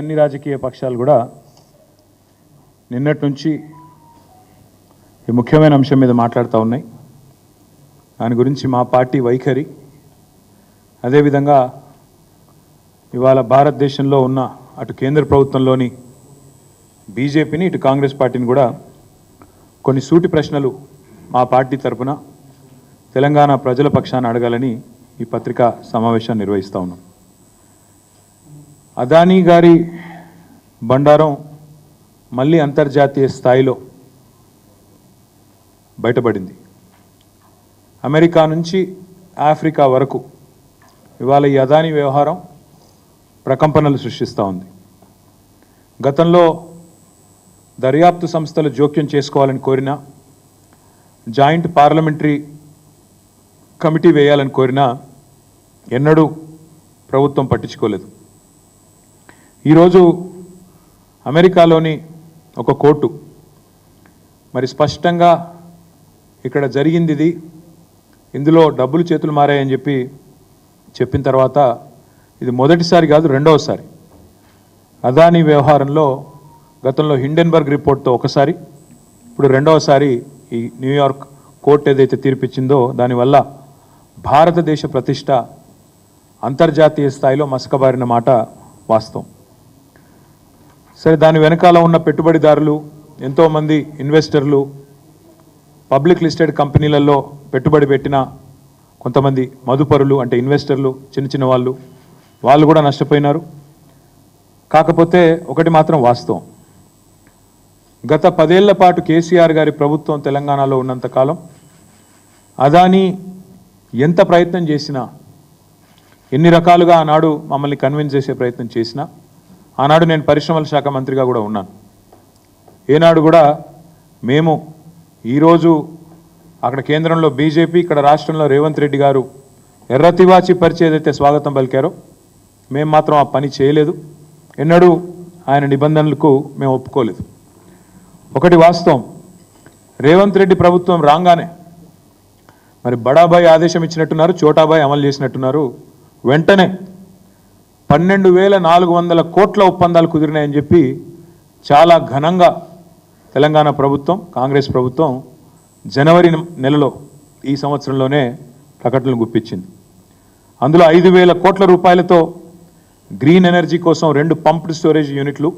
అన్ని రాజకీయ పక్షాలు కూడా నిన్నటి నుంచి ఈ ముఖ్యమైన అంశం మీద మాట్లాడుతూ ఉన్నాయి. దాని గురించి మా పార్టీ వైఖరి, అదేవిధంగా ఇవాళ భారతదేశంలో ఉన్న అటు కేంద్ర ప్రభుత్వంలోని బీజేపీని ఇటు కాంగ్రెస్ పార్టీని కూడా కొన్ని సూటి ప్రశ్నలు మా పార్టీ తరఫున తెలంగాణ ప్రజల పక్షాన అడగాలని ఈ పత్రికా సమావేశాన్ని నిర్వహిస్తూ ఉన్నాం. అదానీ గారి బండారం మళ్ళీ అంతర్జాతీయ స్థాయిలో బయటపడింది. అమెరికా నుంచి ఆఫ్రికా వరకు ఇవాళ ఈ అదానీ వ్యవహారం ప్రకంపనలు సృష్టిస్తూ ఉంది. గతంలో దర్యాప్తు సంస్థలు జోక్యం చేసుకోవాలని కోరినా, జాయింట్ పార్లమెంటరీ కమిటీ వేయాలని కోరినా ఎన్నడూ ప్రభుత్వం పట్టించుకోలేదు. ఈరోజు అమెరికాలోని ఒక కోర్టు మరి స్పష్టంగా ఇక్కడ జరిగింది ఇది, ఇందులో డబ్బులు చేతులు మారాయని చెప్పిన తర్వాత ఇది మొదటిసారి కాదు, రెండవసారి అదానీ వ్యవహారంలో గతంలో హిండెన్బర్గ్ రిపోర్ట్తో ఒకసారి, ఇప్పుడు రెండవసారి ఈ న్యూయార్క్ కోర్టు ఏదైతే తీర్పిచ్చిందో దానివల్ల భారతదేశ ప్రతిష్ట అంతర్జాతీయ స్థాయిలో మసకబారిన మాట వాస్తవం. సరే, దాని వెనకాల ఉన్న పెట్టుబడిదారులు, ఎంతోమంది ఇన్వెస్టర్లు, పబ్లిక్ లిస్టెడ్ కంపెనీలలో పెట్టుబడి పెట్టిన కొంతమంది మదుపరులు అంటే ఇన్వెస్టర్లు, చిన్న చిన్న వాళ్ళు కూడా నష్టపోయినారు. కాకపోతే ఒకటి మాత్రం వాస్తవం, గత 10 ఏళ్ల పాటు కేసీఆర్ గారి ప్రభుత్వం తెలంగాణలో ఉన్నంతకాలం అదానీ ఎంత ప్రయత్నం చేసినా, ఎన్ని రకాలుగా ఆనాడు మమ్మల్ని కన్విన్స్ చేసే ప్రయత్నం చేసినా, ఆనాడు నేను పరిశ్రమల శాఖ మంత్రిగా కూడా ఉన్నాను, ఏనాడు కూడా మేము ఈరోజు అక్కడ కేంద్రంలో బీజేపీ, ఇక్కడ రాష్ట్రంలో రేవంత్ రెడ్డి గారు ఎర్రతివాచి పరిచి ఏదైతే స్వాగతం పలికారో మేము మాత్రం ఆ పని చేయలేదు. ఎన్నడూ ఆయన నిబంధనలకు మేము ఒప్పుకోలేదు. ఒకటి వాస్తవం, రేవంత్ రెడ్డి ప్రభుత్వం రాగానే మరి బడాబాయ్ ఆదేశం ఇచ్చినట్టున్నారు, చోటాబాయ్ అమలు చేసినట్టున్నారు. వెంటనే 12,400 కోట్ల ఒప్పందాలు కుదిరినాయని చెప్పి చాలా ఘనంగా తెలంగాణ ప్రభుత్వం, కాంగ్రెస్ ప్రభుత్వం జనవరి నెలలో ఈ సంవత్సరంలోనే ప్రకటనలు గుప్పించింది. అందులో 5,000 కోట్ల రూపాయలతో గ్రీన్ ఎనర్జీ కోసం 2 పంప్డ్ స్టోరేజ్ యూనిట్లు,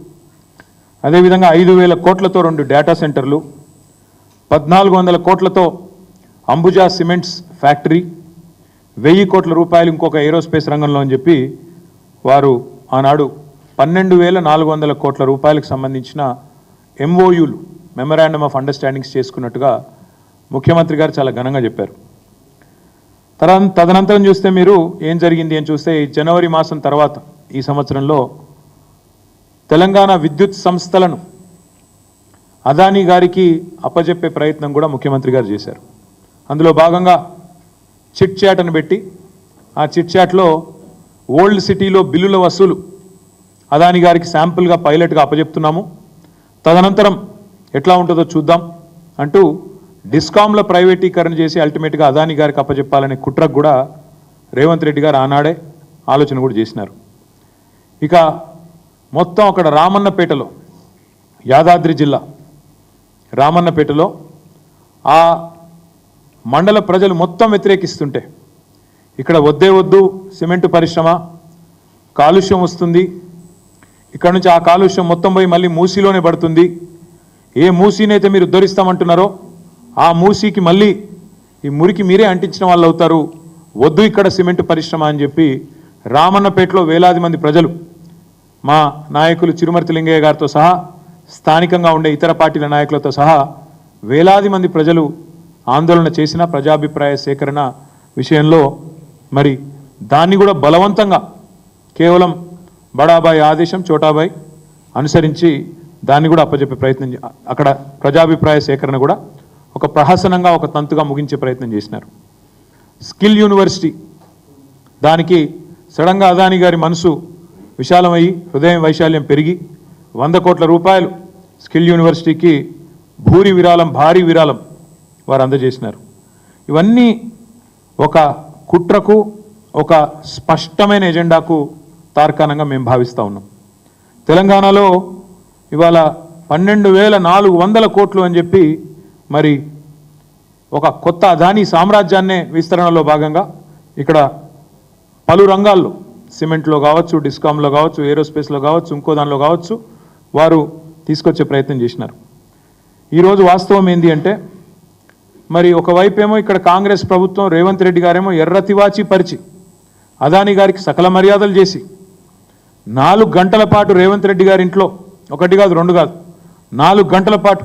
అదేవిధంగా 5,000 కోట్లతో 2 డేటా సెంటర్లు, 1,400 కోట్లతో అంబుజా సిమెంట్స్ ఫ్యాక్టరీ, 1,000 కోట్ల రూపాయలు ఇంకొక ఏరోస్పేస్ రంగంలో అని చెప్పి వారు ఆనాడు 12,400 కోట్ల రూపాయలకు సంబంధించిన ఎంఓయూలు, మెమరాండమ్ ఆఫ్ అండర్స్టాండింగ్స్ చేసుకున్నట్టుగా ముఖ్యమంత్రి గారు చాలా ఘనంగా చెప్పారు. తదనంతరం చూస్తే మీరు ఏం జరిగింది అని చూస్తే ఈ జనవరి మాసం తర్వాత ఈ సంవత్సరంలో తెలంగాణ విద్యుత్ సంస్థలను అదానీ గారికి అప్పజెప్పే ప్రయత్నం కూడా ముఖ్యమంత్రి గారు చేశారు. అందులో భాగంగా చిట్ చాట్ అని పెట్టి, ఆ చిట్ చాట్లో ఓల్డ్ సిటీలో బిల్లుల వసూలు అదానీ గారికి శాంపుల్గా పైలట్గా అప్పజెప్తున్నాము, తదనంతరం ఎట్లా ఉంటుందో చూద్దాం అంటూ డిస్కామ్ల ప్రైవేటీకరణ చేసి అల్టిమేట్గా అదానీ గారికి అప్పజెప్పాలనే కుట్రకు కూడా రేవంత్ రెడ్డి గారు ఆనాడే ఆలోచన కూడా చేసినారు. ఇక మొత్తం అక్కడ రామన్నపేటలో, యాదాద్రి జిల్లా రామన్నపేటలో ఆ మండల ప్రజలు మొత్తం వ్యతిరేకిస్తుంటే, ఇక్కడ వద్దే వద్దు సిమెంటు పరిశ్రమ, కాలుష్యం వస్తుంది, ఇక్కడ నుంచి ఆ కాలుష్యం మొత్తం పోయి మళ్ళీ మూసీలోనే పడుతుంది, ఏ మూసీనైతే మీరు ఉద్ధరిస్తామంటున్నారో ఆ మూసీకి మళ్ళీ ఈ మురికి మీరే అంటించిన వాళ్ళు అవుతారు, వద్దు ఇక్కడ సిమెంటు పరిశ్రమ అని చెప్పి రామన్నపేటలో వేలాది మంది ప్రజలు, మా నాయకులు చిరుమర్తి లింగయ్య గారితో సహా, స్థానికంగా ఉండే ఇతర పార్టీల నాయకులతో సహా వేలాది మంది ప్రజలు ఆందోళన చేసిన ప్రజాభిప్రాయ సేకరణ విషయంలో మరి దాన్ని కూడా బలవంతంగా కేవలం బడాబాయ్ ఆదేశం, చోటాబాయ్ అనుసరించి దాన్ని కూడా అప్పచెప్పే ప్రయత్నం, అక్కడ ప్రజాభిప్రాయ సేకరణ కూడా ఒక ప్రహసనంగా, ఒక తంతుగా ముగించే ప్రయత్నం చేసినారు. స్కిల్ యూనివర్సిటీ, దానికి సడన్గా అదానీ గారి మనసు విశాలమయ్యి, హృదయం వైశాల్యం పెరిగి 100 కోట్ల రూపాయలు స్కిల్ యూనివర్సిటీకి భారీ విరాళం వారు అందజేసినారు. ఇవన్నీ ఒక కుట్రకు, ఒక స్పష్టమైన ఎజెండాకు తార్కాణంగా మేము భావిస్తూ ఉన్నాం. తెలంగాణలో ఇవాళ 12,400 కోట్లు అని చెప్పి మరి ఒక కొత్త అదానీ సామ్రాజ్యాన్నే విస్తరణలో భాగంగా ఇక్కడ పలు రంగాల్లో సిమెంట్లో కావచ్చు, డిస్కామ్లో కావచ్చు, ఏరోస్పేస్లో కావచ్చు, ఇంకో దానిలో కావచ్చు వారు తీసుకొచ్చే ప్రయత్నం చేసినారు. ఈరోజు వాస్తవం ఏంటి అంటే మరి ఒకవైపు ఏమో ఇక్కడ కాంగ్రెస్ ప్రభుత్వం రేవంత్ రెడ్డి గారేమో ఎర్రతివాచి పరిచి అదానీ గారికి సకల మర్యాదలు చేసి 4 గంటల పాటు రేవంత్ రెడ్డి గారి ఇంట్లో 1 కాదు 2 కాదు 4 గంటల పాటు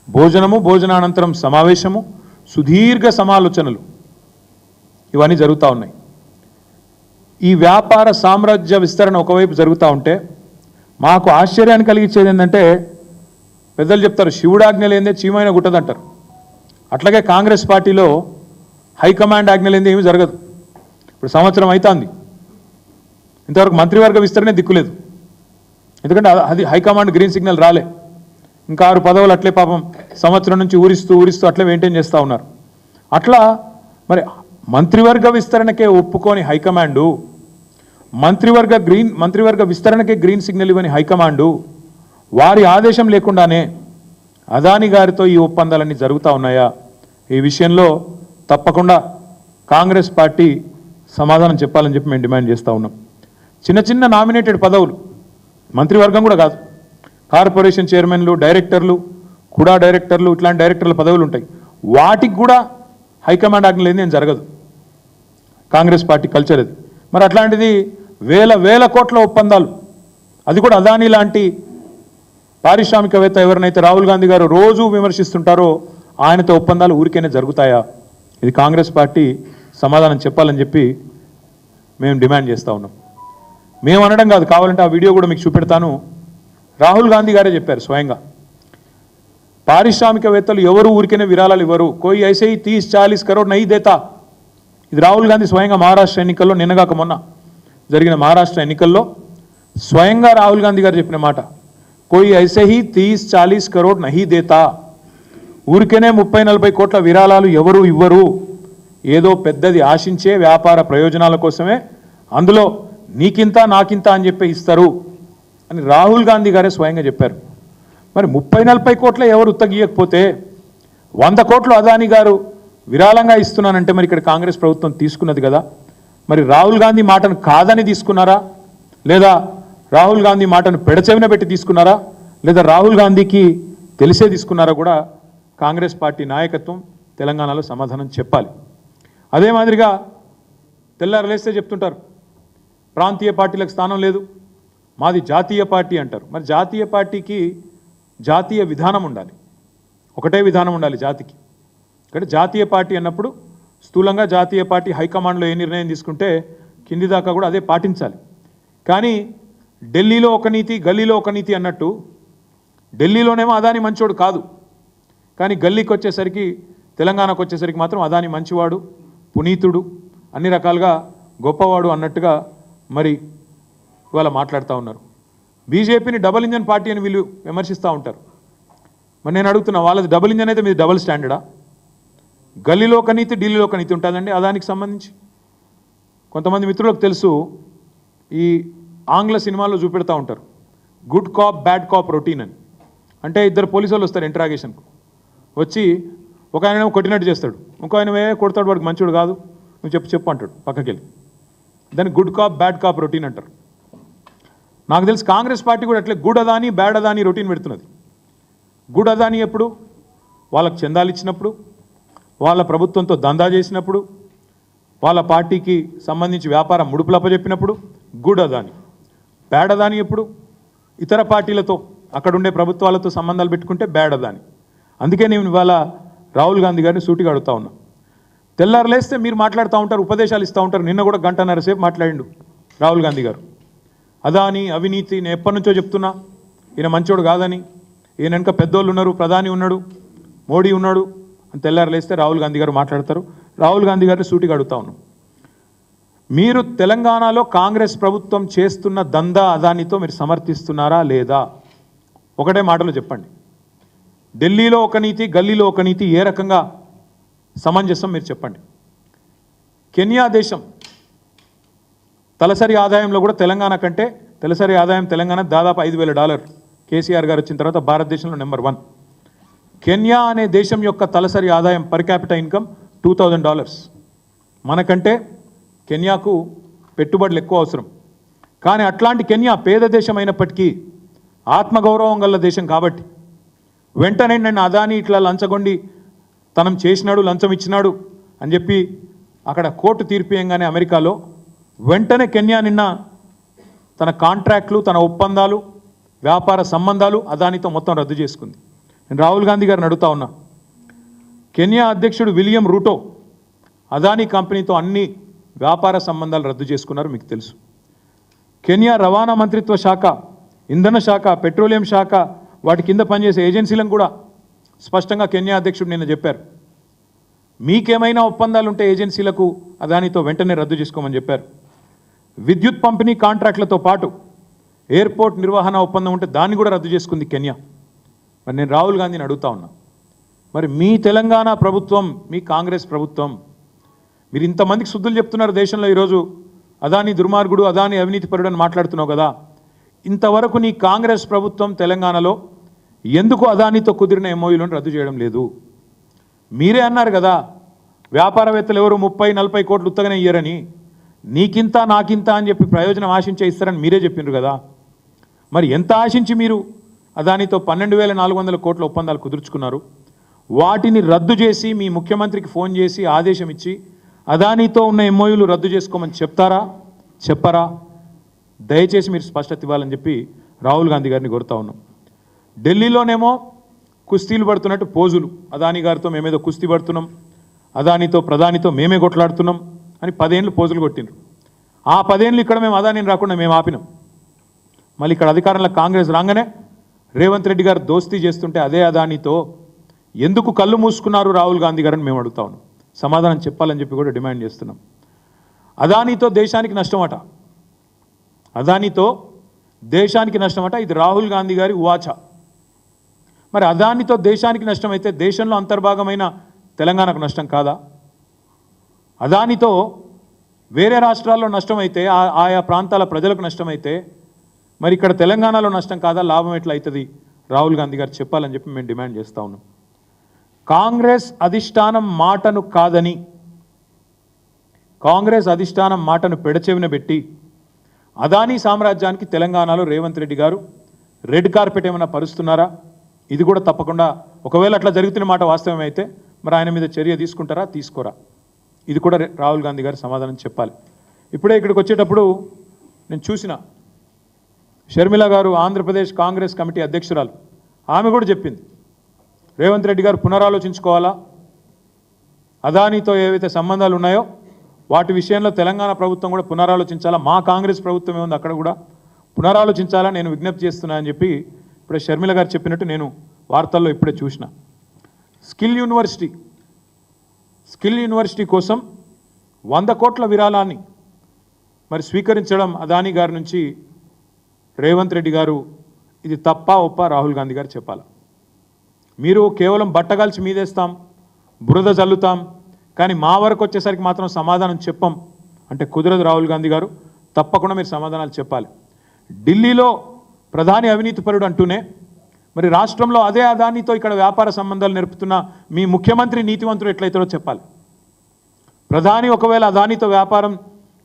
భోజనము, భోజనానంతరం సమావేశము, సుదీర్ఘ సమాలోచనలు ఇవన్నీ జరుగుతూ ఉన్నాయి. ఈ వ్యాపార సామ్రాజ్య విస్తరణ ఒకవైపు జరుగుతూ ఉంటే మాకు ఆశ్చర్యాన్ని కలిగించేది ఏంటంటే పెద్దలు చెప్తారు శివుడాజ్ఞ లేదే చీమైన గుట్టదంటారు. అట్లాగే కాంగ్రెస్ పార్టీలో హైకమాండ్ ఆజ్ఞ లేదే ఏమీ జరగదు. ఇప్పుడు సంవత్సరం అవుతుంది, ఇంతవరకు మంత్రివర్గ విస్తరణే దిక్కులేదు. ఎందుకంటే అది హైకమాండ్ గ్రీన్ సిగ్నల్ రాలే. ఇంకా 6 పదవులు అట్లే పాపం సంవత్సరం నుంచి ఊరిస్తూ అట్లే మెయింటైన్ చేస్తూ ఉన్నారు. అట్లా మరి మంత్రివర్గ విస్తరణకే ఒప్పుకొని హైకమాండు, మంత్రివర్గ విస్తరణకే గ్రీన్ సిగ్నల్ ఇవ్వని హైకమాండు వారి ఆదేశం లేకుండానే అదానీ గారితో ఈ ఒప్పందాలన్నీ జరుగుతూ ఉన్నాయా? ఈ విషయంలో తప్పకుండా కాంగ్రెస్ పార్టీ సమాధానం చెప్పాలని చెప్పి మేము డిమాండ్ చేస్తూ ఉన్నాం. చిన్న నామినేటెడ్ పదవులు, మంత్రివర్గం కూడా కాదు, కార్పొరేషన్ చైర్మన్లు, డైరెక్టర్లు, కూడా డైరెక్టర్లు, ఇట్లాంటి డైరెక్టర్ల పదవులు ఉంటాయి. వాటికి కూడా హైకమాండ్ ఆజ్ఞ లేని ఏం జరగదు. కాంగ్రెస్ పార్టీ కల్చర్ అది. మరి అట్లాంటిది వేల కోట్ల ఒప్పందాలు, అది కూడా అదానీ లాంటి పారిశ్రామికవేత్త ఎవరినైతే రాహుల్ గాంధీ గారు రోజు విమర్శిస్తుంటారో ఆయనతో ఒప్పందాలు ఊరికైనా జరుగుతాయా? ఇది కాంగ్రెస్ పార్టీ సమాధానం చెప్పాలని చెప్పి మేము డిమాండ్ చేస్తూ ఉన్నాం. మేము అనడం కాదు, కావాలంటే ఆ వీడియో కూడా మీకు చూపెడతాను. రాహుల్ గాంధీ గారే చెప్పారు స్వయంగా, పారిశ్రామికవేత్తలు ఎవరు ఊరికైనా విరాళాలు ఇవ్వరు, కోయి ఐసే 30-40 కరోడ్ నహీ దేతా. ఇది రాహుల్ గాంధీ స్వయంగా మహారాష్ట్ర ఎన్నికల్లో, నిన్నగాక మొన్న జరిగిన మహారాష్ట్ర ఎన్నికల్లో స్వయంగా రాహుల్ గాంధీ గారు చెప్పిన మాట, కోయి ఐసే 30-40 కరోడ్ నహీ దేతా. ఊరికనే 30-40 కోట్ల విరాళాలు ఎవరు ఇవ్వరు, ఏదో పెద్దది ఆశించే వ్యాపార ప్రయోజనాల కోసమే అందులో నీకింత నాకింత అని చెప్పి ఇస్తారు అని రాహుల్ గాంధీ గారే స్వయంగా చెప్పారు. మరి 30-40 కోట్ల ఎవరు ఉత్తగీయకపోతే 100 కోట్లు అదానీ గారు విరాళంగా ఇస్తున్నానంటే మరి ఇక్కడ కాంగ్రెస్ ప్రభుత్వం తీసుకున్నది కదా. మరి రాహుల్ గాంధీ మాటను కాదని తీసుకున్నారా, లేదా రాహుల్ గాంధీ మాటను పెడచెవిన పెట్టి తీసుకున్నారా, లేదా రాహుల్ గాంధీకి తెలిసే తీసుకున్నారా కూడా కాంగ్రెస్ పార్టీ నాయకత్వం తెలంగాణలో సమాధానం చెప్పాలి. అదే మాదిరిగా తెల్లారలేస్తే చెప్తుంటారు ప్రాంతీయ పార్టీలకు స్థానం లేదు, మాది జాతీయ పార్టీ అంటారు. మరి జాతీయ పార్టీకి జాతీయ విధానం ఉండాలి, ఒకటే విధానం ఉండాలి జాతికి. అంటే జాతీయ పార్టీ అన్నప్పుడు స్థూలంగా జాతీయ పార్టీ హైకమాండ్లో ఏ నిర్ణయం తీసుకుంటే కింది దాకా కూడా అదే పాటించాలి. కానీ ఢిల్లీలో ఒక నీతి, గల్లీలో ఒక నీతి అన్నట్టు, ఢిల్లీలోనేమో అదానీ మంచోడు కాదు, కానీ గల్లీకి వచ్చేసరికి, తెలంగాణకు వచ్చేసరికి మాత్రం అదానీ మంచివాడు, పునీతుడు, అన్ని రకాలుగా గొప్పవాడు అన్నట్టుగా మరి ఇవాళ మాట్లాడుతూ ఉన్నారు. బీజేపీని డబుల్ ఇంజన్ పార్టీ అని వీళ్ళు విమర్శిస్తూ ఉంటారు. మరి నేను అడుగుతున్నా, వాళ్ళది డబుల్ ఇంజన్ అయితే మీది డబుల్ స్టాండర్డా? గల్లీలో ఒక నీతి, ఢిల్లీలో ఒక నీతి ఉంటుందండి అదానికి సంబంధించి. కొంతమంది మిత్రులకు తెలుసు, ఈ ఆంగ్ల సినిమాల్లో చూపెడతా ఉంటారు good cop bad cop routine అని. అంటే 2 పోలీసు వాళ్ళు వస్తారు ఇంట్రాగేషన్కు, వచ్చి ఒక ఆయన కొట్టినట్టు చేస్తాడు, ఇంకో ఆయన కొడతాడు, వాడికి మంచోడు కాదు, నువ్వు చెప్పు అంటాడు పక్కకి వెళ్ళి. దాన్ని good cop bad cop routine అంటారు. నాకు తెలిసి కాంగ్రెస్ పార్టీ కూడా అట్లే good Adani bad Adani routine పెడుతున్నది. గుడ్ అదానీ ఎప్పుడు? వాళ్ళకు చందాలు ఇచ్చినప్పుడు, వాళ్ళ ప్రభుత్వంతో దందా చేసినప్పుడు, వాళ్ళ పార్టీకి సంబంధించి వ్యాపారం ముడుపులు అప్పచెప్పినప్పుడు గుడ్ అదానీ. బ్యాడ్ అదానీ ఎప్పుడు? ఇతర పార్టీలతో, అక్కడుండే ప్రభుత్వాలతో సంబంధాలు పెట్టుకుంటే బ్యాడ్ అదానీ. అందుకే నేను ఇవాళ రాహుల్ గాంధీ గారిని సూటిగా అడుగుతా ఉన్నా. తెల్లారులేస్తే మీరు మాట్లాడుతూ ఉంటారు, ఉపదేశాలు ఇస్తూ ఉంటారు. నిన్న కూడా 1.5 గంటల సేపు మాట్లాడిండు రాహుల్ గాంధీ గారు. అదానీ అవినీతి, నేను ఎప్పటి నుంచో చెప్తున్నా ఈయన మంచోడు కాదని, ఈయన వెనక పెద్దోళ్ళు ఉన్నారు, ప్రధాని ఉన్నాడు, మోడీ ఉన్నాడు అని తెల్లారులేస్తే రాహుల్ గాంధీ గారు మాట్లాడతారు. రాహుల్ గాంధీ గారిని సూటిగా అడుగుతా ఉన్నాం, మీరు తెలంగాణలో కాంగ్రెస్ ప్రభుత్వం చేస్తున్న దందా అదానీతో మీరు సమర్థిస్తున్నారా లేదా? ఒకటే మాటలో చెప్పండి. ఢిల్లీలో ఒక నీతి, గల్లీలో ఒక నీతి ఏ రకంగా సమంజసం మీరు చెప్పండి. కెన్యా దేశం తలసరి ఆదాయంలో కూడా తెలంగాణ కంటే తలసరి ఆదాయం తెలంగాణ దాదాపు $5,000 కేసీఆర్ గారు వచ్చిన తర్వాత భారతదేశంలో నెంబర్ 1. కెన్యా అనే దేశం యొక్క తలసరి ఆదాయం పర్ క్యాపిటల్ ఇన్కమ్ $2,000. మనకంటే కెన్యాకు పెట్టుబడులు ఎక్కువ అవసరం. కానీ అట్లాంటి కెన్యా పేద దేశం అయినప్పటికీ ఆత్మగౌరవం గల దేశం కాబట్టి వెంటనే నన్ను అదాని ఇట్లా లంచగొండి తనం చేసినాడు, లంచం ఇచ్చినాడు అని చెప్పి అక్కడ కోర్టు తీర్పియంగానే అమెరికాలో వెంటనే కెన్యా నిన్న తన కాంట్రాక్ట్లు, తన ఒప్పందాలు, వ్యాపార సంబంధాలు అదానితో మొత్తం రద్దు చేసుకుంది. నేను రాహుల్ గాంధీ గారిని అడుగుతా ఉన్నా, కెన్యా అధ్యక్షుడు విలియం రూటో అదానీ కంపెనీతో అన్ని వ్యాపార సంబంధాలు రద్దు చేసుకున్నారు, మీకు తెలుసు. కెన్యా రవాణా మంత్రిత్వ శాఖ, ఇంధన శాఖ, పెట్రోలియం శాఖ, వాటి కింద పనిచేసే ఏజెన్సీలను కూడా స్పష్టంగా కెన్యా అధ్యక్షుడు నిన్న చెప్పారు, మీకేమైనా ఒప్పందాలు ఉంటే ఏజెన్సీలకు అదానితో వెంటనే రద్దు చేసుకోమని చెప్పారు. విద్యుత్ పంపిణీ కాంట్రాక్టులతో పాటు ఎయిర్పోర్ట్ నిర్వహణ ఒప్పందం ఉంటే దాన్ని కూడా రద్దు చేసుకుంది కెన్యా. మరి నేను రాహుల్ గాంధీని అడుగుతా ఉన్నా, మరి మీ తెలంగాణ ప్రభుత్వం, మీ కాంగ్రెస్ ప్రభుత్వం, మీరు ఇంతమందికి శుద్ధులు చెప్తున్నారు దేశంలో. ఈరోజు అదాని దుర్మార్గుడు, అదాని అవినీతిపరుడు అని మాట్లాడుతున్నావు కదా, ఇంతవరకు నీ కాంగ్రెస్ ప్రభుత్వం తెలంగాణలో ఎందుకు అదానితో కుదిరిన ఎంఓయూలను రద్దు చేయడం లేదు? మీరే అన్నారు కదా, వ్యాపారవేత్తలు ఎవరు 30-40 కోట్లు ఉత్తగానే ఇయ్యరని, నీకింత నాకింత అని చెప్పి ప్రయోజనం ఆశించే ఇస్తారని మీరే చెప్పిండ్రు కదా. మరి ఎంత ఆశించి మీరు అదానితో 12,400 కోట్ల ఒప్పందాలు కుదుర్చుకున్నారు? వాటిని రద్దు చేసి మీ ముఖ్యమంత్రికి ఫోన్ చేసి ఆదేశం ఇచ్చి అదానితో ఉన్న ఎంఓయూలు రద్దు చేసుకోమని చెప్తారా, చెప్పరా? దయచేసి మీరు స్పష్టత ఇవ్వాలని చెప్పి రాహుల్ గాంధీ గారిని కోరుతా ఉన్నాం. ఢిల్లీలోనేమో కుస్తీలు పడుతున్నట్టు పోజులు, అదాని గారితో మేమేదో కుస్తీ పడుతున్నాం, అదానితో ప్రధానితో మేమే కొట్లాడుతున్నాం అని 10 ఏళ్ళు పోజులు కొట్టిండ్రు. ఆ 10 ఏళ్ళు ఇక్కడ మేము అదానిని రాకుండా మేము ఆపినాం. మళ్ళీ ఇక్కడ అధికారంలో కాంగ్రెస్ రాగానే రేవంత్ రెడ్డి గారు దోస్తీ చేస్తుంటే అదే అదానితో ఎందుకు కళ్ళు మూసుకున్నారు రాహుల్ గాంధీ గారని మేము అడుగుతా ఉన్నాం. సమాధానం చెప్పాలని చెప్పి కూడా డిమాండ్ చేస్తున్నాం. అదానితో దేశానికి నష్టమట, అదానితో దేశానికి నష్టమట, ఇది రాహుల్ గాంధీ గారి ఉవాచ. మరి అదానితో దేశానికి నష్టమైతే దేశంలో అంతర్భాగమైన తెలంగాణకు నష్టం కాదా? అదానితో వేరే రాష్ట్రాల్లో నష్టమైతే, ఆయా ప్రాంతాల ప్రజలకు నష్టమైతే మరి ఇక్కడ తెలంగాణలో నష్టం కాదా? లాభం ఎట్లా అవుతుంది? రాహుల్ గాంధీ గారు చెప్పాలని చెప్పి మేము డిమాండ్ చేస్తూ ఉన్నాం. కాంగ్రెస్ అధిష్టానం మాటను కాదని, కాంగ్రెస్ అధిష్టానం మాటను పెడచెవిన పెట్టి అదానీ సామ్రాజ్యానికి తెలంగాణలో రేవంత్ రెడ్డి గారు రెడ్ కార్పెట్ ఏమైనా పరుస్తున్నారా? ఇది కూడా తప్పకుండా, ఒకవేళ అట్లా జరుగుతున్న మాట వాస్తవమైతే మరి ఆయన మీద చర్య తీసుకుంటారా, తీసుకోరా? ఇది కూడా రాహుల్ గాంధీ గారు సమాధానం చెప్పాలి. ఇప్పుడే ఇక్కడికి వచ్చేటప్పుడు నేను చూసిన షర్మిల గారు, ఆంధ్రప్రదేశ్ కాంగ్రెస్ కమిటీ అధ్యక్షురాలు, ఆమె కూడా చెప్పింది రేవంత్ రెడ్డి గారు పునరాలోచించుకోవాలా, అదానితో ఏవైతే సంబంధాలు ఉన్నాయో వాటి విషయంలో తెలంగాణ ప్రభుత్వం కూడా పునరాలోచించాలా, మా కాంగ్రెస్ ప్రభుత్వం ఏముంది అక్కడ కూడా పునరాలోచించాలా నేను విజ్ఞప్తి చేస్తున్నా అని చెప్పి ఇప్పుడే షర్మిల గారు చెప్పినట్టు నేను వార్తల్లో ఇప్పుడే చూసిన. స్కిల్ యూనివర్సిటీ కోసం 100 కోట్ల విరాళాన్ని మరి స్వీకరించడం అదానీ గారి నుంచి రేవంత్ రెడ్డి గారు, ఇది తప్పా ఒప్పా రాహుల్ గాంధీ గారు చెప్పాలి. మీరు కేవలం బట్టగాల్చి మీదేస్తాం, బురద జల్లుతాం, కానీ మా వరకు వచ్చేసరికి మాత్రం సమాధానం చెప్పం అంటే కుదరదు. రాహుల్ గాంధీ గారు తప్పకుండా మీరు సమాధానాలు చెప్పాలి. ఢిల్లీలో ప్రధాని అవినీతిపరుడు అంటూనే మరి రాష్ట్రంలో అదే అదానితో ఇక్కడ వ్యాపార సంబంధాలు నేర్పుతున్న మీ ముఖ్యమంత్రి నీతివంతుడు ఎట్లయితాడో చెప్పాలి. ప్రధాని ఒకవేళ అదానితో వ్యాపారం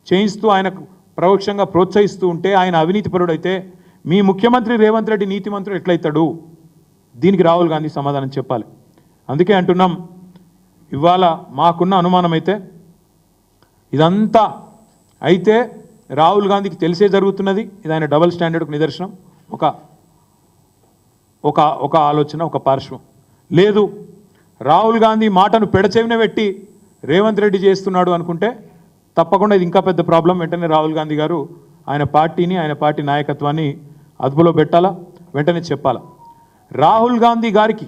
చేయిస్తూ ఆయనకు పరోక్షంగా ప్రోత్సహిస్తూ ఉంటే ఆయన అవినీతిపరుడు అయితే మీ ముఖ్యమంత్రి రేవంత్ రెడ్డి నీతిమంతుడు ఎట్లయితాడు? దీనికి రాహుల్ గాంధీ సమాధానం చెప్పాలి. అందుకే అంటున్నాం, ఇవాళ మాకున్న అనుమానం అయితే ఇదంతా అయితే రాహుల్ గాంధీకి తెలిసే జరుగుతున్నది. ఇది ఆయన డబుల్ స్టాండర్డ్కు నిదర్శనం. ఒక ఆలోచన, ఒక పార్శ్వం. లేదు రాహుల్ గాంధీ మాటను పెడచెవిన పెట్టి రేవంత్ రెడ్డి చేస్తున్నాడు అనుకుంటే తప్పకుండా ఇది ఇంకా పెద్ద ప్రాబ్లం. వెంటనే రాహుల్ గాంధీ గారు ఆయన పార్టీని, ఆయన పార్టీ నాయకత్వాన్ని అదుపులో పెట్టాలా, వెంటనే చెప్పాలా. రాహుల్ గాంధీ గారికి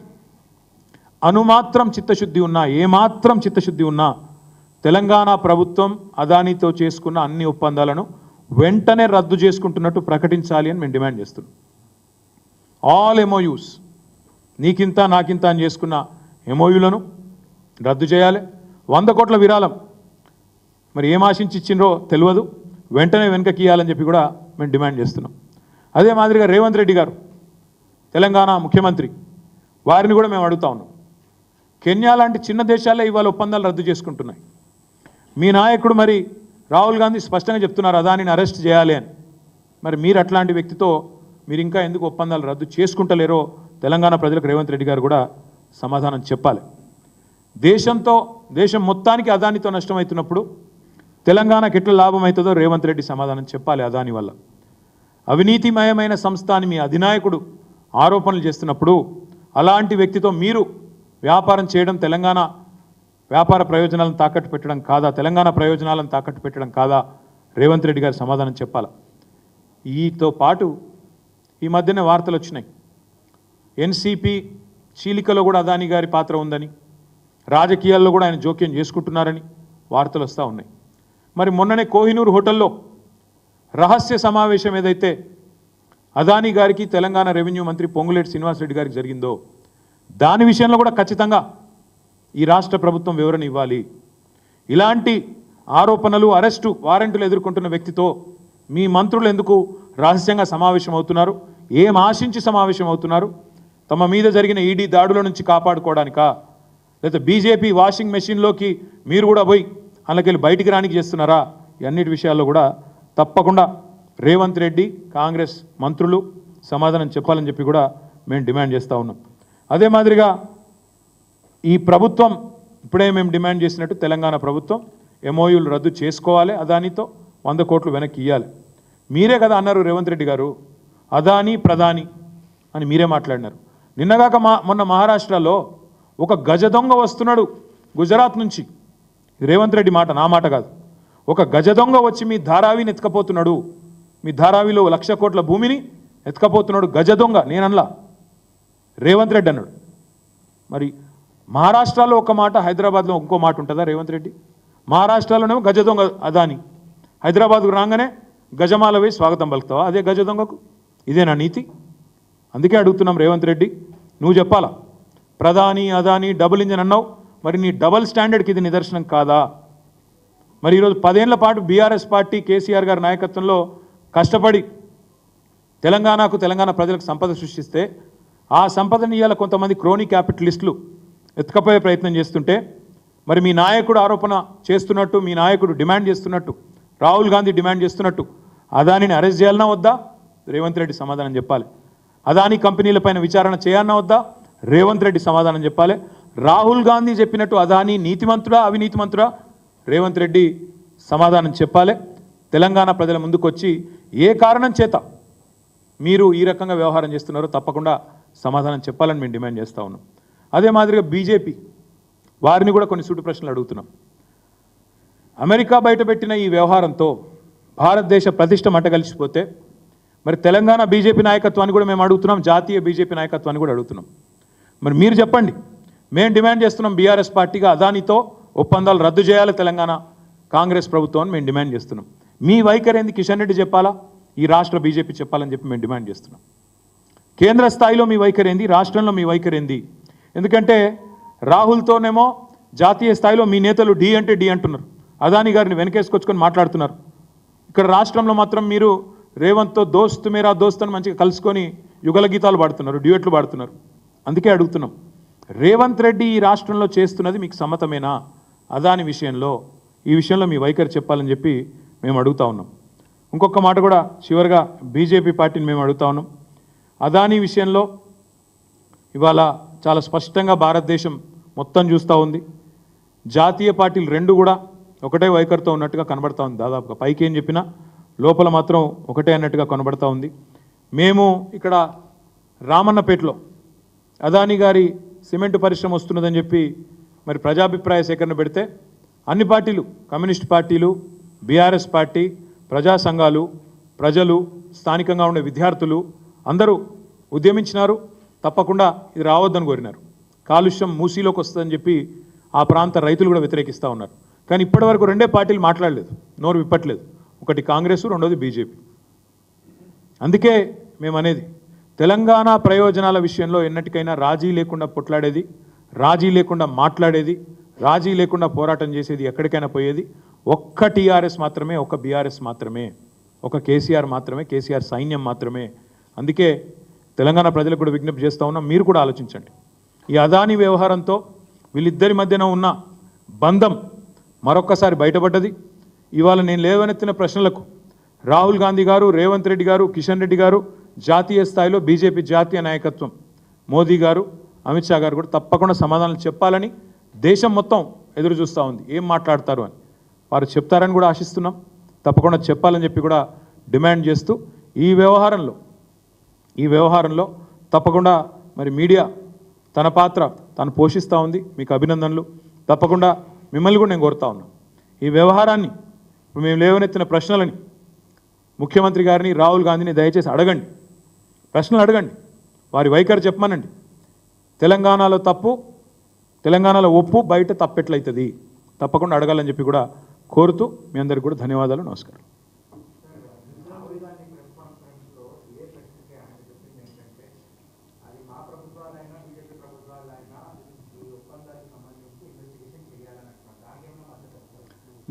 అనుమాత్రం చిత్తశుద్ధి ఉన్నా, ఏమాత్రం చిత్తశుద్ధి ఉన్నా తెలంగాణ ప్రభుత్వం అదానితో చేసుకున్న అన్ని ఒప్పందాలను వెంటనే రద్దు చేసుకుంటున్నట్టు ప్రకటించాలి అని మేము డిమాండ్ చేస్తున్నాం. ఆల్ ఎంఓయూస్, నీకింత నాకింత అని చేసుకున్న ఎంఓయూలను రద్దు చేయాలి. 100 కోట్ల విరాళం మరి ఏం ఆశించి ఇచ్చిండ్రో తెలియదు, వెంటనే వెనకకి ఇవ్వాలని చెప్పి కూడా మేము డిమాండ్ చేస్తున్నాం. అదే మాదిరిగా రేవంత్ రెడ్డి గారు తెలంగాణ ముఖ్యమంత్రి, వారిని కూడా మేము అడుగుతా ఉన్నాం. కెన్యా లాంటి చిన్న దేశాలే ఇవాళ ఒప్పందాలు రద్దు చేసుకుంటున్నాయి. మీ నాయకుడు మరి రాహుల్ గాంధీ స్పష్టంగా చెప్తున్నారు అదానిని అరెస్ట్ చేయాలి అని. మరి మీరు అట్లాంటి వ్యక్తితో మీరు ఇంకా ఎందుకు ఒప్పందాలు రద్దు చేసుకుంటలేరో తెలంగాణ ప్రజలకు రేవంత్ రెడ్డి గారు కూడా సమాధానం చెప్పాలి. దేశం మొత్తానికి అదానితో నష్టమవుతున్నప్పుడు తెలంగాణకి ఎట్లా లాభం అవుతుందో రేవంత్ రెడ్డి సమాధానం చెప్పాలి. అదాని వల్ల అవినీతిమయమైన సంస్థ అని మీ అధినాయకుడు ఆరోపణలు చేస్తున్నప్పుడు అలాంటి వ్యక్తితో మీరు వ్యాపారం చేయడం తెలంగాణ వ్యాపార ప్రయోజనాలను తాకట్టు పెట్టడం కాదా? తెలంగాణ ప్రయోజనాలను తాకట్టు పెట్టడం కాదా? రేవంత్ రెడ్డి గారు సమాధానం చెప్పాలి. ఈతో పాటు ఈ మధ్యనే వార్తలు వచ్చినాయి, ఎన్సీపీ చీలికలో కూడా అదాని గారి పాత్ర ఉందని, రాజకీయాల్లో కూడా ఆయన జోక్యం చేసుకుంటున్నారని వార్తలు వస్తూ ఉన్నాయి. మరి మొన్ననే కోహినూర్ హోటల్లో రహస్య సమావేశం ఏదైతే అదాని గారికి తెలంగాణ రెవెన్యూ మంత్రి పొంగులేటి శ్రీనివాసరెడ్డి గారికి జరిగిందో దాని విషయంలో కూడా ఖచ్చితంగా ఈ రాష్ట్ర ప్రభుత్వం వివరణ ఇవ్వాలి. ఇలాంటి ఆరోపణలు, అరెస్టు వారెంట్లు ఎదుర్కొంటున్న వ్యక్తితో మీ మంత్రులు ఎందుకు రహస్యంగా సమావేశం అవుతున్నారు? ఏం ఆశించి సమావేశం అవుతున్నారు? తమ మీద జరిగిన ఈడీ దాడుల నుంచి కాపాడుకోవడానికా, లేదా బీజేపీ వాషింగ్ మెషిన్లోకి మీరు కూడా పోయి అందులోకెళ్ళి బయటికి రానికి చేస్తున్నారా? అన్నిటి విషయాల్లో కూడా తప్పకుండా రేవంత్ రెడ్డి, కాంగ్రెస్ మంత్రులు సమాధానం చెప్పాలని చెప్పి కూడా మేము డిమాండ్ చేస్తూ ఉన్నాం. అదే మాదిరిగా ఈ ప్రభుత్వం ఇప్పుడే మేము డిమాండ్ చేసినట్టు తెలంగాణ ప్రభుత్వం ఎంఓయూలు రద్దు చేసుకోవాలి, అదానితో 100 కోట్లు వెనక్కి ఇవ్వాలి. మీరే కదా అన్నారు రేవంత్ రెడ్డి గారు, అదాని ప్రధాని అని మీరే మాట్లాడినారు. నిన్నగాక మొన్న మహారాష్ట్రలో ఒక గజ దొంగ వస్తున్నాడు గుజరాత్ నుంచి. రేవంత్ రెడ్డి మాట, నా మాట కాదు. ఒక గజ దొంగ వచ్చి మీ ధారావిని ఎత్తుకపోతున్నాడు, మీ ధారావిలో 1,00,000 కోట్ల భూమిని ఎత్తుకపోతున్నాడు గజ దొంగ. నేనల్లా, రేవంత్ రెడ్డి అన్నాడు. మరి మహారాష్ట్రలో ఒక మాట, హైదరాబాద్లో ఇంకో మాట ఉంటుందా రేవంత్ రెడ్డి? మహారాష్ట్రలోనేమో గజ దొంగ అదాని, హైదరాబాద్కు రాగానే గజమాల వేసి స్వాగతం పలుకుతావా అదే గజ దొంగకు? ఇదేనా నీతి? అందుకే అడుగుతున్నాం రేవంత్ రెడ్డి, నువ్వు చెప్పాలా. ప్రధాని అదాని డబుల్ ఇంజన్ అన్నావు, మరి నీ డబల్ స్టాండర్డ్కి ఇది నిదర్శనం కాదా? మరి ఈరోజు 10 ఏళ్ల పాటు బీఆర్ఎస్ పార్టీ కేసీఆర్ గారి నాయకత్వంలో కష్టపడి తెలంగాణ ప్రజలకు సంపద సృష్టిస్తే ఆ సంపదని ఇవాళ కొంతమంది క్రోనీ క్యాపిటలిస్టులు ఎత్తుకపోయే ప్రయత్నం చేస్తుంటే, మరి మీ నాయకుడు ఆరోపణ చేస్తున్నట్టు, మీ నాయకుడు డిమాండ్ చేస్తున్నట్టు, రాహుల్ గాంధీ డిమాండ్ చేస్తున్నట్టు అదానిని అరెస్ట్ చేయాలన్నా వద్దా? రేవంత్ రెడ్డి సమాధానం చెప్పాలి. అదాని కంపెనీలపైన విచారణ చేయాలన్నా వద్దా? రేవంత్ రెడ్డి సమాధానం చెప్పాలి. రాహుల్ గాంధీ చెప్పినట్టు అదాని నీతిమంతుడా అవినీతిమంతుడా? రేవంత్ రెడ్డి సమాధానం చెప్పాలి. తెలంగాణ ప్రజల ముందుకొచ్చి ఏ కారణం చేత మీరు ఈ రకంగా వ్యవహారం చేస్తున్నారో తప్పకుండా సమాధానం చెప్పాలని మేము డిమాండ్ చేస్తూ ఉన్నాం. అదే మాదిరిగా బీజేపీ వారిని కూడా కొన్ని సూటి ప్రశ్నలు అడుగుతున్నాం. అమెరికా బయటపెట్టిన ఈ వ్యవహారంతో భారతదేశ ప్రతిష్ట మంటగలిసిపోతే మరి తెలంగాణ బీజేపీ నాయకత్వాన్ని కూడా మేము అడుగుతున్నాం, జాతీయ బీజేపీ నాయకత్వాన్ని కూడా అడుగుతున్నాం. మరి మీరు చెప్పండి. మేము డిమాండ్ చేస్తున్నాం బీఆర్ఎస్ పార్టీగా అదానితో ఒప్పందాలు రద్దు చేయాలి తెలంగాణ కాంగ్రెస్ ప్రభుత్వం అని మేము డిమాండ్ చేస్తున్నాం. మీ వైఖరి ఏంది కిషన్ రెడ్డి చెప్పాలా, ఈ రాష్ట్ర బీజేపీ చెప్పాలని చెప్పి మేము డిమాండ్ చేస్తున్నాం. కేంద్ర స్థాయిలో మీ వైఖరి ఏంది, రాష్ట్రంలో మీ వైఖరి ఏంది? ఎందుకంటే రాహుల్తోనేమో జాతీయ స్థాయిలో మీ నేతలు డి అంటే డి అంటున్నారు, అదాని గారిని వెనకేసుకొచ్చుకొని మాట్లాడుతున్నారు. ఇక్కడ రాష్ట్రంలో మాత్రం మీరు రేవంత్తో దోస్త్ మేరా దోస్త్ అని మంచిగా కలుసుకొని యుగల గీతాలు పాడుతున్నారు, డ్యూయట్లు పాడుతున్నారు. అందుకే అడుగుతున్నాం, రేవంత్ రెడ్డి ఈ రాష్ట్రంలో చేస్తున్నది మీకు సమ్మతమేనా? అదాని విషయంలో ఈ విషయంలో మీ వైఖరి చెప్పాలని చెప్పి మేము అడుగుతా ఉన్నాం. ఇంకొక మాట కూడా చివరిగా బీజేపీ పార్టీని మేము అడుగుతా ఉన్నాం. అదాని విషయంలో ఇవాళ చాలా స్పష్టంగా భారతదేశం మొత్తం చూస్తూ ఉంది. జాతీయ పార్టీలు రెండు కూడా ఒకటే వైఖరితో ఉన్నట్టుగా కనబడతా ఉంది. దాదాపుగా పైకి ఏం చెప్పినా లోపల మాత్రం ఒకటే అన్నట్టుగా కనబడతా ఉంది. మేము ఇక్కడ రామన్నపేటలో అదాని గారి సిమెంట్ పరిశ్రమ వస్తున్నదని చెప్పి మరి ప్రజాభిప్రాయ సేకరణ పెడితే అన్ని పార్టీలు, కమ్యూనిస్ట్ పార్టీలు, బీఆర్ఎస్ పార్టీ, ప్రజా సంఘాలు, ప్రజలు, స్థానికంగా ఉండే విద్యార్థులు అందరూ ఉద్యమించినారు. తప్పకుండా ఇది రావద్దని కోరినారు. కాలుష్యం మూసీలోకి వస్తుందని చెప్పి ఆ ప్రాంత రైతులు కూడా వ్యతిరేకిస్తూ ఉన్నారు. కానీ ఇప్పటివరకు రెండే పార్టీలు మాట్లాడలేదు, నోరు విప్పట్లేదు. ఒకటి కాంగ్రెస్, రెండోది బీజేపీ. అందుకే మేము అనేది, తెలంగాణ ప్రయోజనాల విషయంలో ఎన్నటికైనా రాజీ లేకుండా పొట్లాడేది, రాజీ లేకుండా మాట్లాడేది, రాజీ లేకుండా పోరాటం చేసేది, ఎక్కడికైనా పోయేది ఒక్క టీఆర్ఎస్ మాత్రమే, ఒక బీఆర్ఎస్ మాత్రమే, ఒక కేసీఆర్ మాత్రమే, కేసీఆర్ సైన్యం మాత్రమే. అందుకే తెలంగాణ ప్రజలకు కూడా విజ్ఞప్తి చేస్తూ ఉన్నాం, మీరు కూడా ఆలోచించండి. ఈ అదానీ వ్యవహారంతో వీళ్ళిద్దరి మధ్యన ఉన్న బంధం మరొక్కసారి బయటపడ్డది. ఇవాళ నేను లేవనెత్తిన ప్రశ్నలకు రాహుల్ గాంధీ గారు, రేవంత్ రెడ్డి గారు, కిషన్ రెడ్డి గారు, జాతీయ స్థాయిలో బీజేపీ జాతీయ నాయకత్వం, మోదీ గారు, అమిత్ షా గారు కూడా తప్పకుండా సమాధానం చెప్పాలని దేశం మొత్తం ఎదురు చూస్తూ ఉంది. ఏం మాట్లాడతారు అని వారు చెప్తారని కూడా ఆశిస్తున్నాం. తప్పకుండా చెప్పాలని చెప్పి కూడా డిమాండ్ చేస్తూ ఈ వ్యవహారంలో తప్పకుండా మరి మీడియా తన పాత్ర తను పోషిస్తూ ఉంది. మీకు అభినందనలు. తప్పకుండా మిమ్మల్ని కూడా నేను కోరుతా ఉన్నాను, ఈ వ్యవహారాన్ని ఇప్పుడు మేము లేవనెత్తిన ప్రశ్నలని ముఖ్యమంత్రి గారిని, రాహుల్ గాంధీని దయచేసి అడగండి, ప్రశ్నలు అడగండి, వారి వైఖరి చెప్పమనండి. తెలంగాణలో తప్పు, తెలంగాణలో ఒప్పు, బయట తప్పెట్లయితుంది, తప్పకుండా అడగాలని చెప్పి కూడా కోరుతూ మీ అందరికీ కూడా ధన్యవాదాలు, నమస్కారం.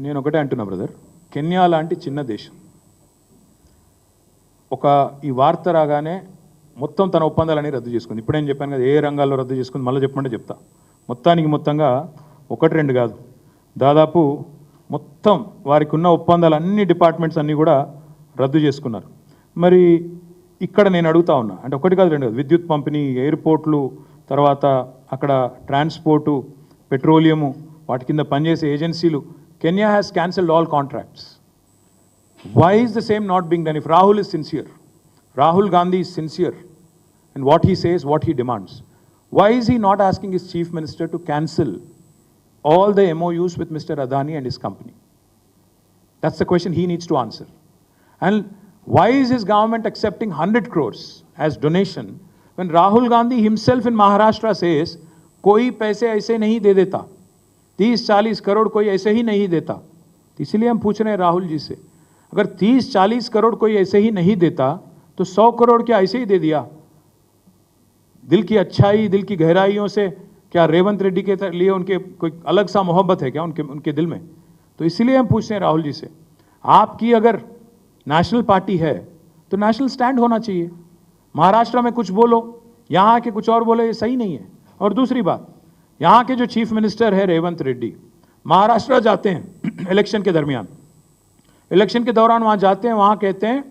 నేను ఒకటే అంటున్నా బ్రదర్, కెన్యా లాంటి చిన్న దేశం ఈ వార్త రాగానే మొత్తం తన ఒప్పందాలని రద్దు చేసుకుంది. ఇప్పుడేం చెప్పాను కదా, ఏ రంగాల్లో రద్దు చేసుకుంది, మళ్ళీ చెప్పమంటే చెప్తా. మొత్తంగా 1-2 కాదు, దాదాపు మొత్తం వారికి ఉన్న ఒప్పందాలు అన్ని డిపార్ట్మెంట్స్ అన్నీ కూడా రద్దు చేసుకున్నారు. మరి ఇక్కడ నేను అడుగుతా ఉన్నా, అంటే 1 కాదు 2 కాదు, విద్యుత్ పంపిణీ, ఎయిర్పోర్ట్లు, తర్వాత అక్కడ ట్రాన్స్పోర్టు, పెట్రోలియము, వాటి కింద పనిచేసే ఏజెన్సీలు, Kenya has cancelled all contracts. Why is the same not being done? If Rahul is sincere, Rahul Gandhi is sincere in what he says, what he demands, why is he not asking his chief minister to cancel all the MOUs with Mr. Adani and his company? That's the question he needs to answer. And why is his government accepting 100 crores as donation when Rahul Gandhi himself in Maharashtra says, koi paise aise nahi de deta, 30-40 crore कोई ऐसे ही नहीं देता. इसलिए हम पूछ रहे हैं राहुल जी से, अगर 30-40 करोड़ कोई ऐसे ही नहीं देता तो 100 करोड़ क्या ऐसे ही दे दिया? दिल की अच्छाई, दिल की गहराइयों से क्या रेवंत रेड्डी के लिए उनके कोई अलग सा मोहब्बत है क्या उनके दिल में? तो इसलिए हम पूछते हैं राहुल जी से, आपकी अगर नेशनल पार्टी है तो नेशनल स्टैंड होना चाहिए. महाराष्ट्र में कुछ बोलो, यहाँ के कुछ और बोलो, ये सही नहीं है. और दूसरी बात, यहाँ के जो चीफ मिनिस्टर है रेवंत रेड्डी, महाराष्ट्र जाते हैं इलेक्शन के दरमियान, इलेक्शन के दौरान वहाँ जाते हैं, वहाँ कहते हैं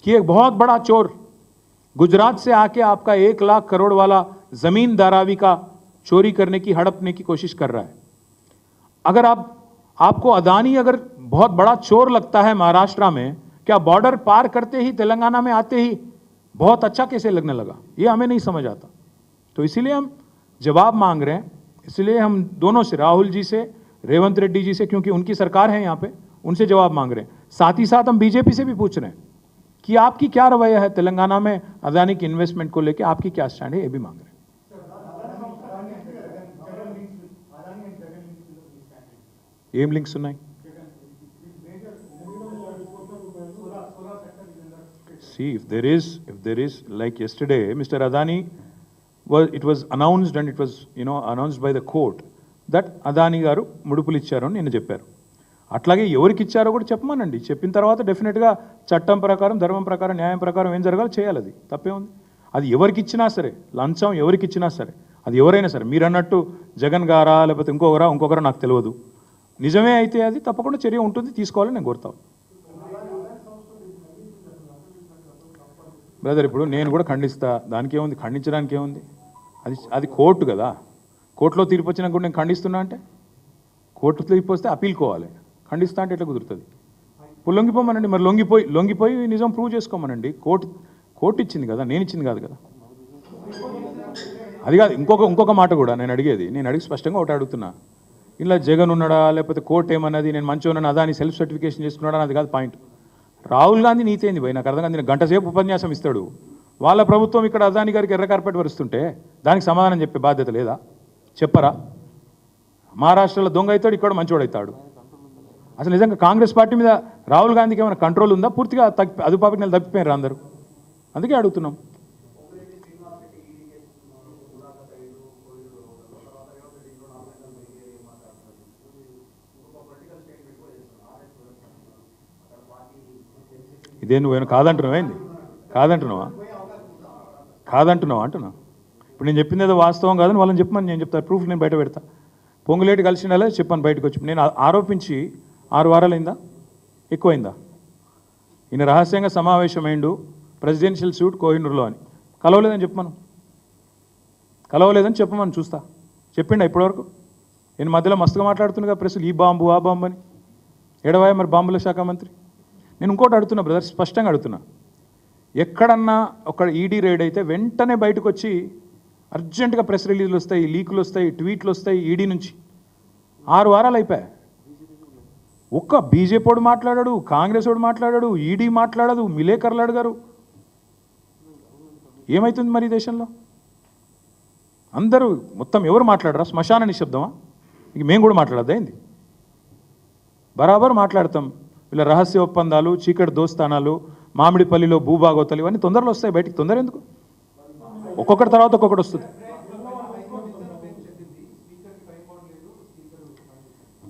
कि एक बहुत बड़ा चोर गुजरात से आके आपका 1 लाख करोड़ वाला जमीन धारावी का चोरी करने की, हड़पने की कोशिश कर रहा है. अगर आपको अदानी अगर बहुत बड़ा चोर लगता है महाराष्ट्र में, क्या बॉर्डर पार करते ही तेलंगाना में आते ही बहुत अच्छा कैसे लगने लगा? ये हमें नहीं समझ आता. तो इसीलिए हम जवाब मांग रहे हैं. इसलिए हम दोनों से, राहुल जी से, रेवंत रेड्डी जी से, क्योंकि उनकी सरकार है यहाँ पे, उनसे जवाब मांग रहे हैं. साथ ही साथ हम बीजेपी से भी पूछ रहे हैं कि आपकी क्या रवैया है तेलंगाना में अदानी की इन्वेस्टमेंट को लेकर, आपकी क्या स्टैंड है, ये भी मांग रहे हैं. ఏం లింక్స్ ఉన్నాయి? See, if there is like yesterday, Mr. Adani it was announced and it was announced by the court that Adani garu ముడుపులు ఇచ్చారు అని నేను చెప్పారు. అట్లాగే ఎవరికి ఇచ్చారో కూడా చెప్పమనండి. చెప్పిన తర్వాత డెఫినెట్గా చట్టం ప్రకారం, ధర్మం ప్రకారం, న్యాయం ప్రకారం ఏం జరగాలో చేయాలి. అది తప్పే ఉంది. అది ఎవరికి ఇచ్చినా సరే, లంచం ఎవరికి ఇచ్చినా సరే, అది ఎవరైనా సరే, మీరు అన్నట్టు జగన్ గారా లేకపోతే ఇంకొకరా నాకు తెలియదు. నిజమే అయితే అది తప్పకుండా చర్య ఉంటుంది, తీసుకోవాలని నేను కోరుతాను. బ్రదర్, ఇప్పుడు నేను కూడా ఖండిస్తా, దానికి ఏముంది, ఖండించడానికి ఏముంది? అది కోర్టు కదా, కోర్టులో తీర్పు వచ్చినా కూడా నేను ఖండిస్తున్నా అంటే, కోర్టు తీర్పు వస్తే అప్పీల్కోవాలి. ఖండిస్తా అంటే ఎట్లా కుదురుతుంది? ఇప్పుడు లొంగిపోమనండి, మరి లొంగిపోయి నిజం ప్రూవ్ చేసుకోమనండి. కోర్టు ఇచ్చింది కదా, నేను ఇచ్చింది కాదు కదా. అది కాదు, ఇంకొక మాట కూడా నేను అడిగి స్పష్టంగా ఒకటి అడుగుతున్నా. ఇలా జగన్ ఉన్నాడా లేకపోతే కోర్టు ఏమన్నది, నేను మంచిగా ఉన్నాను అదాని సెల్ఫ్ సర్టిఫికేషన్ చేసుకున్నాడా, అది కాదు పాయింట్. రాహుల్ గాంధీ నీతి ఏంది భయ్? నాకు అర్థం కాదు. గంట సేపు ఉపన్యాసం ఇస్తాడు, వాళ్ళ ప్రభుత్వం ఇక్కడ అదాని గారికి ఎర్ర కార్పెట్ వరుస్తుంటే దానికి సమాధానం చెప్పే బాధ్యత లేదా? చెప్పరా? మహారాష్ట్రలో దొంగ అవుతాడు, ఇక్కడ మంచోడు అవుతాడు. అసలు నిజంగా కాంగ్రెస్ పార్టీ మీద రాహుల్ గాంధీకి ఏమైనా కంట్రోల్ ఉందా? పూర్తిగా అదుపాపకి నెల తప్పిపోయారు అందరూ. అందుకే అడుగుతున్నాం. ఇదే నువ్వేనా కాదంటున్నావా ఏంది? కాదంటున్నావా అంటున్నా. ఇప్పుడు నేను చెప్పింది ఏదో వాస్తవం కాదని వాళ్ళని చెప్పమని నేను చెప్తాను. ప్రూఫ్ నేను బయట పెడతా. పొంగులేటి కలిసిండాలే చెప్పాను బయటకు వచ్చి. నేను ఆరోపించి 6 వారాలైందా, ఎక్కువైందా? ఈయన రహస్యంగా సమావేశమైండు ప్రెసిడెన్షియల్ సూట్ కోహినూరులో అని. కలవలేదని చెప్పమని చూస్తా. చెప్పిండా ఇప్పటివరకు? నేను మధ్యలో మస్తుగా మాట్లాడుతున్నా ప్రెస్లు ఈ బాంబు ఆ బాంబు అని. ఎడవాయ మరి బాంబుల శాఖ మంత్రి. నేను ఇంకోటి అడుగుతున్నా బ్రదర్, స్పష్టంగా అడుగుతున్నా. ఎక్కడన్నా ఒక ఈడీ రైడ్ అయితే వెంటనే బయటకు వచ్చి అర్జెంటుగా ప్రెస్ రిలీజ్లు వస్తాయి, లీకులు వస్తాయి, ట్వీట్లు వస్తాయి ఈడీ నుంచి. 6 వారాలు అయిపోయాయి. ఒక్క బీజేపీ వాడు మాట్లాడాడు, కాంగ్రెస్ వాడు మాట్లాడాడు, ఈడీ మాట్లాడదు, విలేకరులు అడిగారు. ఏమవుతుంది మరి దేశంలో? అందరూ మొత్తం ఎవరు మాట్లాడరా? శ్మశాన నిశ్శబ్దమా? ఇక మేము కూడా మాట్లాడద్దా ఏంది? బరాబర్ మాట్లాడతాం. వీళ్ళ రహస్య ఒప్పందాలు, చీకటి దోస్తానాలు, మామిడిపల్లిలో భూభాగోతాలు ఇవన్నీ తొందరలో వస్తాయి బయటికి. తొందర ఎందుకు? ఒక్కొక్కటి తర్వాత ఒక్కొక్కటి వస్తుంది.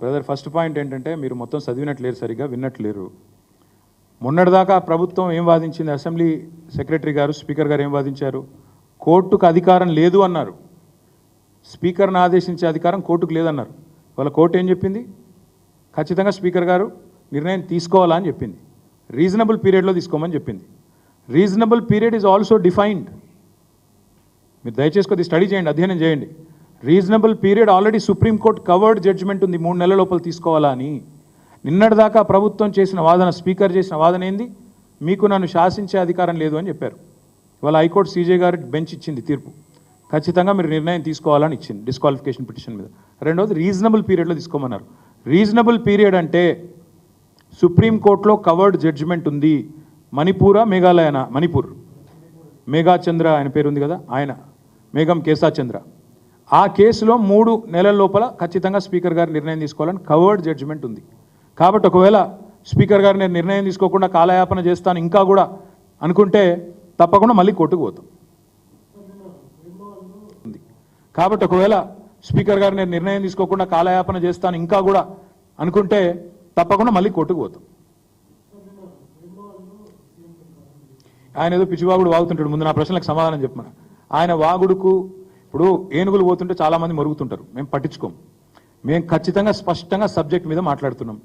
బ్రదర్, ఫస్ట్ పాయింట్ ఏంటంటే మీరు మొత్తం చదివినట్లేరు, సరిగ్గా విన్నట్లేరు. మొన్నటిదాకా ప్రభుత్వం ఏం వాదించింది? అసెంబ్లీ సెక్రటరీ గారు, స్పీకర్ గారు ఏం వాదించారు? కోర్టుకు అధికారం లేదు అన్నారు. స్పీకర్ని ఆదేశించే అధికారం కోర్టుకు లేదన్నారు. వాళ్ళ కోర్టు ఏం చెప్పింది? ఖచ్చితంగా స్పీకర్ గారు నిర్ణయం తీసుకోవాలా అని చెప్పింది. రీజనబుల్ పీరియడ్లో తీసుకోమని చెప్పింది. Reasonable period is also defined. మీరు దయచేసి కొద్ది స్టడీ చేయండి, అధ్యయనం చేయండి. Reasonable period already supreme court covered judgement ఉంది, 3 నెలల లోపల తీసుకోవాలా అని. నిన్నటిదాకా ప్రభుత్వం చేసిన వాదన, స్పీకర్ చేసిన వాదన ఏంది? మీకు నన్ను శాసించే అధికారం లేదు అని చెప్పారు. ఇవాళ హైకోర్టు సీజే గారు బెంచ్ ఇచ్చింది తీర్పు. ఖచ్చితంగా మీరు నిర్ణయం తీసుకోవాలని ఇచ్చింది డిస్క్వాలిఫికేషన్ పిటిషన్ మీద. రెండవది రీజనబుల్ పీరియడ్లో తీసుకోమన్నారు. రీజనబుల్ పీరియడ్ అంటే సుప్రీంకోర్టులో కవర్డ్ జడ్జిమెంట్ ఉంది. మణిపూరా మేఘాలయనా? మణిపూర్ మేఘాచంద్ర ఆయన పేరు ఉంది కదా, ఆయన మేఘం కేశాచంద్ర. ఆ కేసులో 3 నెలల లోపల ఖచ్చితంగా స్పీకర్ గారు నిర్ణయం తీసుకోవాలని కవర్డ్ జడ్జిమెంట్ ఉంది. కాబట్టి ఒకవేళ స్పీకర్ గారు నేను నిర్ణయం తీసుకోకుండా కాలయాపన చేస్తాను ఇంకా కూడా అనుకుంటే తప్పకుండా మళ్ళీ కోర్టుకు పోతాం. కాబట్టి ఒకవేళ స్పీకర్ గారు నేను నిర్ణయం తీసుకోకుండా కాలయాపన చేస్తాను ఇంకా కూడా అనుకుంటే తప్పకుండా మళ్ళీ కోర్టుకు పోతాం. ఆయన ఏదో పిచ్చివాగుడు వాగుతుంటాడు. ముందు నా ప్రశ్నలకు సమాధానం చెప్పమని. ఆయన వాగుడుకు ఇప్పుడు ఏనుగులు పోతుంటే చాలామంది మరుగుతుంటారు, మేము పట్టించుకోం. మేము ఖచ్చితంగా స్పష్టంగా సబ్జెక్ట్ మీద మాట్లాడుతున్నాం.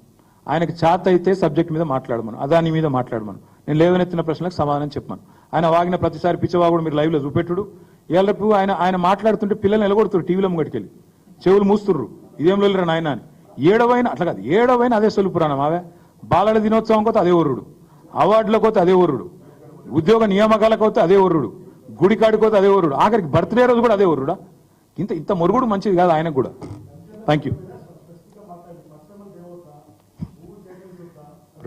ఆయనకు చేత అయితే సబ్జెక్ట్ మీద మాట్లాడమను, అదాని మీద మాట్లాడమను. నేను లేవనెత్తిన ప్రశ్నలకు సమాధానం చెప్పమను. ఆయన వాగిన ప్రతిసారి పిచ్చివాగుడు మీరు లైవ్లో చూపెట్టుడు. ఏళ్ళపు ఆయన మాట్లాడుతుంటే పిల్లల్ని ఎలగొడుతున్నారు, టీవీలో ముంగటికెళ్ళి చెవులు మూస్తుర్రు. ఇదేం వెళ్ళరా నాయన అని. ఏడవైనా అట్లా కాదు, ఏడవైనా అదే సొలు పురాణం. అవే బాలల దినోత్సవం కోతే అదే ఒర్రుడు, అవార్డులకు పోతే అదే ఒర్రుడు, ఉద్యోగ నియామకాలకు పోతే అదే ఒర్రుడు, గుడి కాడిపోతే అదే ఒర్రుడు, ఆఖరికి బర్త్డే రోజు కూడా అదే ఒర్రుడా. ఇంత మొరుగుడు మంచిది కాదు ఆయనకు కూడా. Thank you.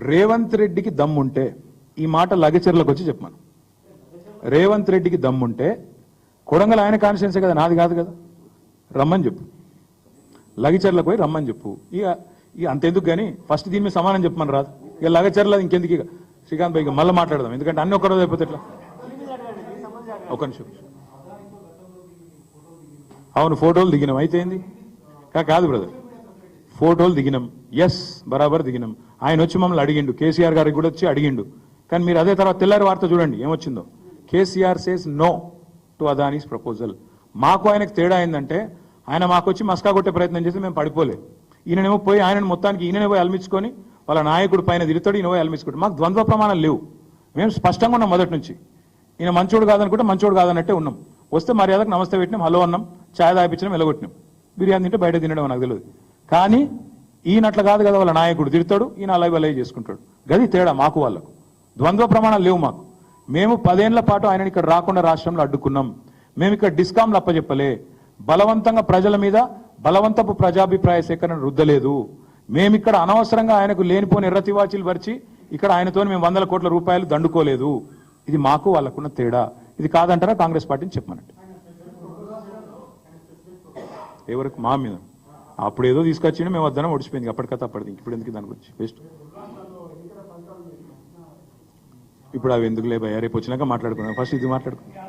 రేవంత్ రెడ్డికి దమ్ముంటే ఈ మాట లగచర్లకు వచ్చి చెప్పాను. రేవంత్ రెడ్డికి దమ్ముంటే కొడంగల్ ఆయన కాన్స్టిట్యున్సీ కదా, నాది కాదు కదా, రమ్మని చెప్పు. లగచర్లకు పోయి రమ్మని చెప్పు. ఇక అంతెందుకు కానీ ఫస్ట్ దీని మీద సమానం చెప్పమని రాదు. ఇక లగచర్ల ఇంకెందుకు? ఇక శ్రీకాంత్ భాయ్ మళ్ళీ మాట్లాడదాం, ఎందుకంటే అన్ని ఒక్కరోజు అయిపోతే ఎట్లా. ఒక నిమిషం. అవును, ఫోటోలు దిగినాం. అయితే ఏంది? కాదు బ్రదర్, ఫోటోలు దిగినాం. ఎస్, బరాబర్ దిగినాం. ఆయన వచ్చి మమ్మల్ని అడిగిండు, కేసీఆర్ గారికి కూడా వచ్చి అడిగిండు. కానీ మీరు అదే తర్వాత తెల్లారి వార్త చూడండి ఏమొచ్చిందో. KCR says no to Adani's proposal. మాకు ఆయనకు తేడా ఏంటంటే ఆయన మాకు వచ్చి మస్కా కొట్టే ప్రయత్నం చేసి మేము పడిపోలేదు. ఈయననేమో పోయి ఆయనను మొత్తానికి ఈయననే పోయి అల్మించుకొని వాళ్ళ నాయకుడు పైన తిరుగుతాడు, ఈయన పోయి అల్మించుకుంటాడు. మాకు ద్వంద్వ ప్రమాణాలు లేవు. మేము స్పష్టంగా ఉన్నాం మొదటి నుంచి. ఈయన మంచోడు కాదనుకుంటే మంచోడు కాదన్నట్టే ఉన్నాం. వస్తే మర్యాదకు నమస్తే పెట్టినాం, హలో అన్నాం, ఛాయ్ తాపించడం, ఎలగొట్టినాం. బిర్యానీ తింటే బయట తినడం నాకు తెలియదు. కానీ ఈయన అట్లా కాదు కదా, వాళ్ళ నాయకుడు తిడతాడు, ఈయన అలాగే చేసుకుంటాడు. గది తేడా మాకు వాళ్ళకు. ద్వంద్వ ప్రమాణాలు లేవు మాకు. మేము 10 ఏళ్ల పాటు ఆయనని ఇక్కడ రాకుండా రాష్ట్రంలో అడ్డుకున్నాం. మేము ఇక్కడ డిస్కాంలు అప్పచెప్పలే, బలవంతంగా ప్రజల మీద బలవంతపు ప్రజాభిప్రాయ సేకరణ రుద్దలేదు. మేమిక్కడ అనవసరంగా ఆయనకు లేనిపోని ఎర్రతివాచీలు పరిచి ఇక్కడ ఆయనతో మేము 100 కోట్ల రూపాయలు దండుకోలేదు. ఇది మాకు వాళ్ళకున్న తేడా. ఇది కాదంటారా కాంగ్రెస్ పార్టీని చెప్పమనండి. ఎవరికి? మా మీద. అప్పుడు ఏదో తీసుకొచ్చిండే, మేము వద్దన ఒడిచిపోయింది, అప్పటికత అప్పటిది. ఇప్పుడు ఎందుకు దాని గురించి బెస్ట్? ఇప్పుడు అవి ఎందుకు లేబోయా, రేపు వచ్చినాక మాట్లాడుకున్నాం. ఫస్ట్ ఇది మాట్లాడుకున్నాం.